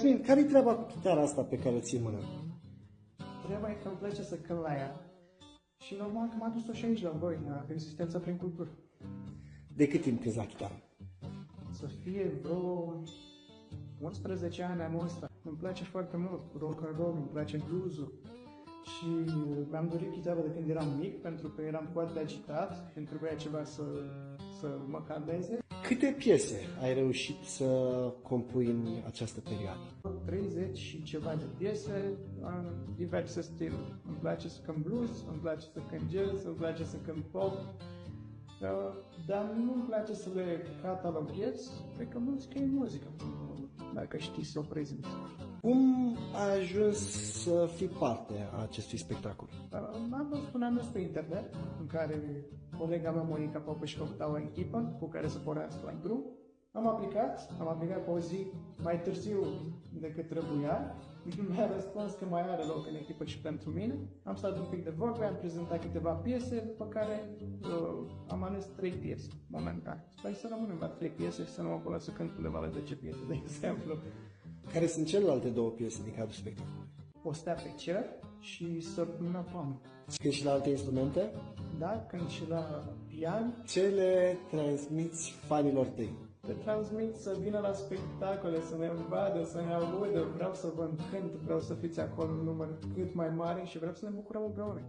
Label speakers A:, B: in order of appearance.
A: Cosmin, care-i treaba cu chitara asta pe care o ții în mână?
B: Treaba e că îmi place să cânt la ea. Și normal că m-a dus-o și aici la voi, la Rezistența prin cultură.
A: De cât timp cânti la chitară?
B: Să fie vreo 11 ani anul ăsta. Îmi place foarte mult rock and roll, îmi place blues-ul. Și mi-am dorit chitară de când eram mic, pentru că eram foarte agitat și îmi trebuia ceva să mă calmeze.
A: Câte piese ai reușit să compui în această perioadă?
B: 30 și ceva de piese în diverse stiluri. Îmi place să cânt blues, îmi place să cânt jazz, îmi place să cânt pop, dar nu-mi place să le cataloghez, cred că muzica e muzică, dacă știi să o prezinți.
A: Cum ai ajuns să fii parte a acestui spectacol?
B: Am mers pe internet, în care colega mea, Monica Popă, și căuta o echipă cu care să pornească la drum. Am aplicat pe o zi mai târziu decât trebuia. Mi-a răspuns că mai are loc în echipă și pentru mine. Am stat un pic de vorbe, am prezentat câteva piese, după care am ales 3 piese momentan. Sper să rămânem la 3 piese și să nu mă pun să cânt undeva la 10 piese, de exemplu.
A: Care sunt celelalte 2 piese din cadrul spectacolului?
B: O stea pe cer și Săptămâna Pamă.
A: Când și la alte instrumente?
B: Da, când și la pian.
A: Ce le transmiți fanilor tăi?
B: Te transmit să vină la spectacole, să ne vadă, să ne audă. Vreau să vă încânt, vreau să fiți acolo în număr cât mai mare și vreau să ne bucurăm împreună.